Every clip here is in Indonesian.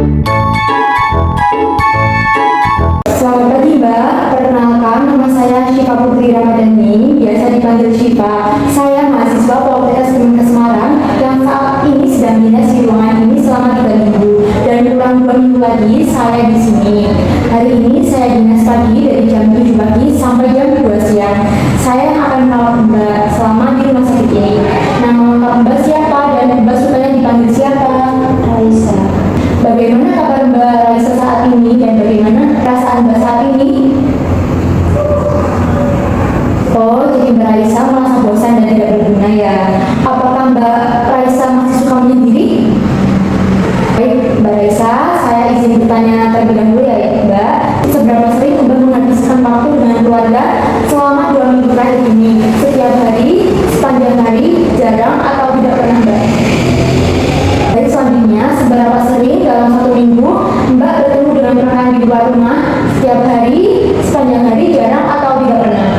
Selamat pagi Mbak, perkenalkan nama saya Syifa Putri Ramadhani, biasa dipanggil Syifa. Saya mahasiswa Poltekkes Kemenkes Semarang yang saat ini sedang dinas di ruangan ini selama 3 minggu dan kurang 2 minggu lagi saya di sini. Hari ini saya dinas pagi dari jam 7 pagi sampai jam 2 siang. Saya yang akan merawat Mbak selama di rumah sakit ini. Nama lengkap Mbak siapa dan Mbak sukanya dipanggil siapa? Raisa. Bagaimana kabar Mbak Raisa saat ini dan bagaimana perasaan Mbak saat ini? Oh, jadi Mbak Raisa merasa bosan dan tidak berguna ya. Apakah Mbak Raisa masih suka menyendiri? Baik, Mbak Raisa, saya izin bertanya terlebih dahulu ya Mbak. Seberapa sering Mbak menghabiskan waktu dengan keluarga selama 2 minggu terakhir ini? Setiap hari, sepanjang hari, jarang atau tidak pernah Mbak? Baik, selanjutnya, seberapa sering dalam 1 minggu Mbak bertemu dengan rekan di luar rumah? Setiap hari, sepanjang hari, jarang atau tidak pernah?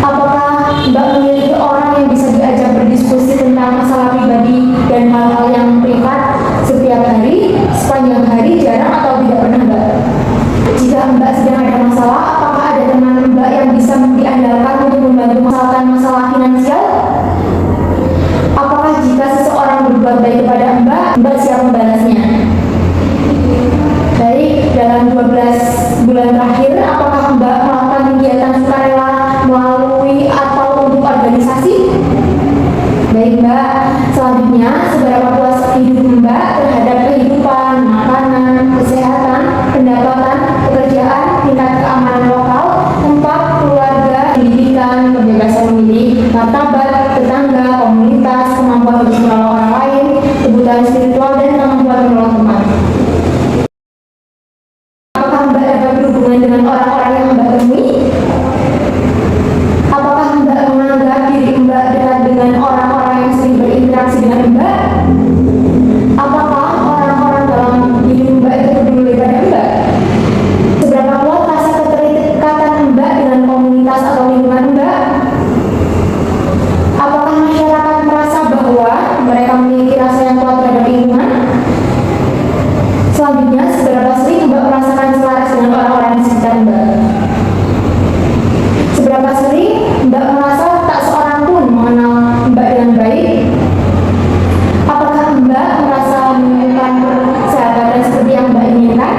Apakah Mbak memiliki orang yang bisa diajak berdiskusi tentang masalah pribadi dan hal-hal yang privat setiap hari, sepanjang hari, jarang atau tidak pernah Mbak? Jika Mbak sedang ada masalah, apakah ada teman Mbak yang bisa diandalkan untuk membantu misalkan masalah finansial? Apakah jika seseorang berbuat baik kepada Mbak siap membalasnya? Baik, dalam 12 bulan terakhir, apakah Mbak melakukan kegiatan sukarela melalui atau untuk organisasi? Baik Mbak, selanjutnya, seberapa puas hidup Mbak terhadap kehidupan, makanan, kesehatan, pendapatan, pekerjaan, tingkat keamanan lokal, tempat, keluarga, pendidikan, kebebasan memilih, martabat, tetangga, komunitas, kemampuan untuk menolong orang lain, kebutuhan spiritual, dan kemampuan menolong teman. Apakah Mbak dapat berhubungan dengan orang-orang yang Mbak temui? Apakah Mbak menganggap diri Mbak dekat dengan orang-orang yang sering berinteraksi dengan Mbak? Apakah orang-orang dalam hidup Mbak itu peduli pada Mbak? Seberapa kuat rasa keterikatan Mbak dengan komunitas atau lingkungan Mbak? Apakah masyarakat merasa bahwa mereka memiliki rasa yang kuat terhadap lingkungan? Selanjutnya, seberapa sering Mbak merasakan selaras dengan orang-orang di sekitar Mbak? Seberapa sering Mbak merasa tak seorang pun mengenal Mbak dengan baik? Apakah Mbak merasa menemukan persahabatan seperti yang Mbak inginkan?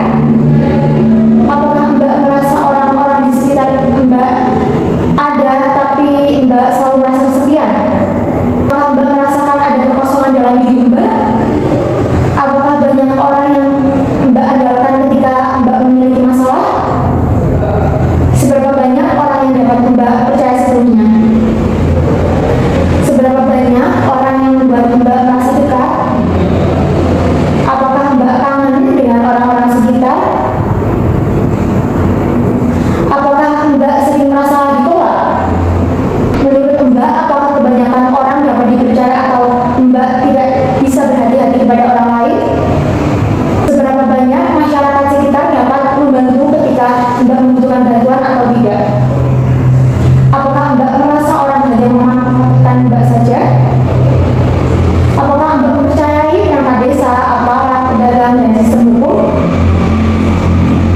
Apakah Mbak merasa orang-orang di sekitar Mbak ada tapi Mbak selalu merasa kesepian? Apakah Mbak merasakan ada kekosongan dalam hidup Mbak? Apakah banyak orang yang Mbak andalkan ketika Mbak memiliki masalah? Seberapa banyak orang yang dapat Mbak percaya sepenuhnya? Seberapa banyak orang yang membuat Mbak merasa dekat? Apakah Mbak kangen dengan orang-orang sekitar? Apakah Mbak sering merasa ditolak? Menurut Mbak, apakah kebanyakan orang dapat dipercaya atau Mbak tidak bisa berhati-hati kepada orang lain? Seberapa banyak masyarakat sekitar dapat membantu ketika Mbak membutuhkan bantuan atau tidak? Apakah Mbak merasa orang hanya memanfaatkan Mbak saja? Apakah Mbak mempercayai perangkat desa, aparat, pedagang, dan sistem hukum?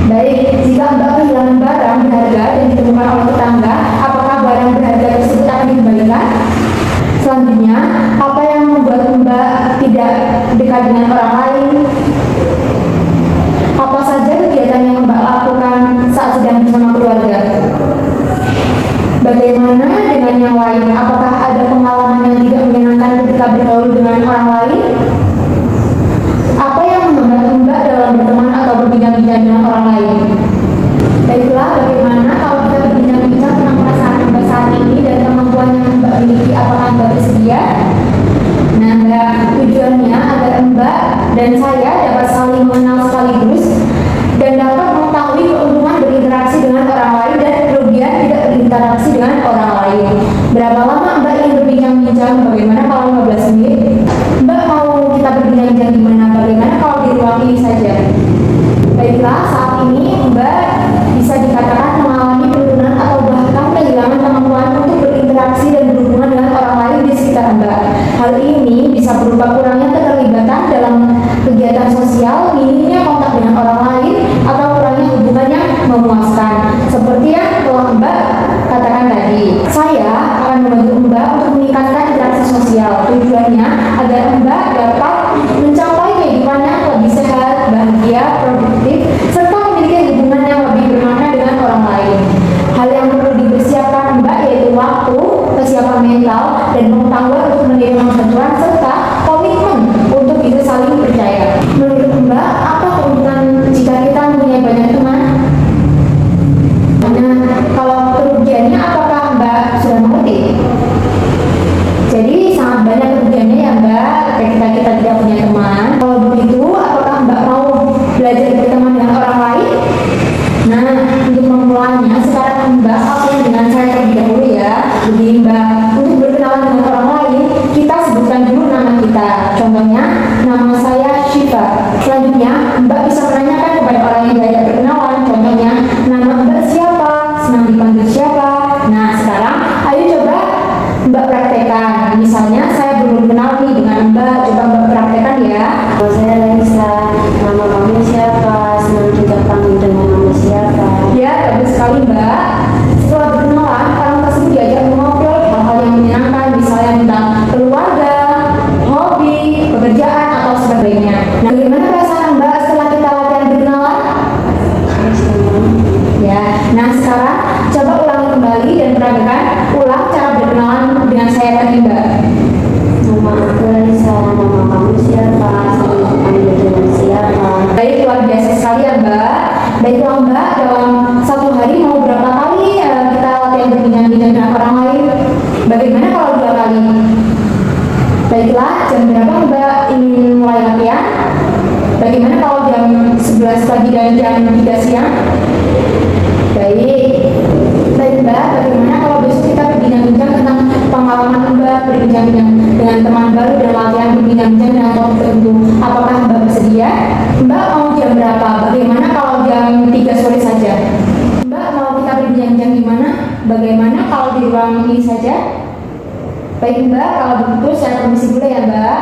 Baik, jika Mbak kehilangan barang berharga dan ditemukan oleh tetangga, apakah barang berharga tersebut akan dikembalikan? Selanjutnya, apa yang membuat Mbak tidak dekat dengan orang lain? Apa saja kegiatan yang Mbak lakukan saat sedang bersama keluarga? Bagaimana dengan yang lain? Apakah ada pengalaman yang tidak menyenangkan ketika bergaul dengan orang lain? Apa yang menghambat Mbak dalam berteman atau berbincang-bincang dengan orang lain? Baiklah, bagaimana kalau kita berbincang-bincang tentang perasaan Mbak saat ini dan kemampuan yang Mbak miliki? Apakah Mbak bersedia? Nah Mbak, tujuannya agar Mbak dan saya dapat saling mengenal sekaligus dan dapat mengetahui keuntungan berinteraksi dengan orang lain dan kerugian tidak berinteraksi dengan orang lain. Berapa lama Mbak ingin berbincang-bincang? Bagaimana kalau 15 menit? Mbak mau kita berbincang-bincang di mana? Bagaimana kalau di ruang ini saja? Baiklah, saat ini Mbak bisa dikatakan mengalami penurunan atau bahkan kehilangan kemampuan untuk berinteraksi dan berhubungan dengan orang lain di sekitar Mbak. Hal ini bisa berupa kurangnya keterlibatan dalam kegiatan sosial mental dan pengetahuan untuk menerima bantuan serta komitmen untuk bisa saling percaya. Menurut Mbak, apa keuntungan jika kita mempunyai banyak teman? Nah, kalau kerugiannya apakah Mbak sudah mengerti? Jadi sangat banyak kerugiannya ya Mbak ketika kita tidak punya teman. Kalau begitu, apakah Mbak mau belajar berteman dengan orang lain? Nah, untuk memulainya, sekarang Mbak lakukan dengan saya terlebih dahulu ya. Jadi Mbak, untuk berkenalan dengan orang lain, kita sebutkan dulu nama kita. Contohnya, nama saya Syifa. Selanjutnya, Mbak bisa menanyakan kepada orang yang diajak berkenalan. Contohnya, nama Mbak siapa? Senang dipanggil siapa? Nah, sekarang ayo coba Mbak praktekkan. Misalnya, saya belum kenal nih dengan Mbak. Coba Mbak praktekkan ya. Nama saya Laisa, nama kamu siapa? Senang juga panggil dengan nama siapa? Ya, bagus sekali Mbak. Setelah berkenalan, orang tersebut diajak mengobrol hal-hal yang menyenangkan, misalnya tentang keluarga, hobi, pekerjaan, atau sebagainya. Nah, bagaimana perasaan Mbak setelah kita latihan berkenalan? Ya, nah sekarang coba ulangi kembali dan peragakan ulang cara berkenalan dengan saya tadi Mbak. Nama aku Laisa, nama kamu siapa? Senang dipanggil dengan siapa? Baik, luar biasa sekali ya Mbak. Baiklah Mbak, dalam satu hari mau berapa kali kita latihan berbincang-bincang dengan orang lain? Bagaimana kalau 2 kali? Baiklah, jam berapa Mbak ingin mulai latihan? Bagaimana kalau jam 11 pagi dan jam 3 siang? Baik. Baik Mbak, bagaimana kalau besok kita berbincang-bincang tentang pengalaman Mbak berbincang-bincang dengan teman baru dan latihan berbincang-bincang dengan topik tertentu? Apakah Mbak bersedia? Mbak mau jam berapa? Bagaimana kalau jam 3 sore saja? Mbak mau kita berbincang-bincang di mana? Bagaimana kalau di ruang ini saja? Baik Mbak, kalau begitu saya permisi dulu ya Mbak.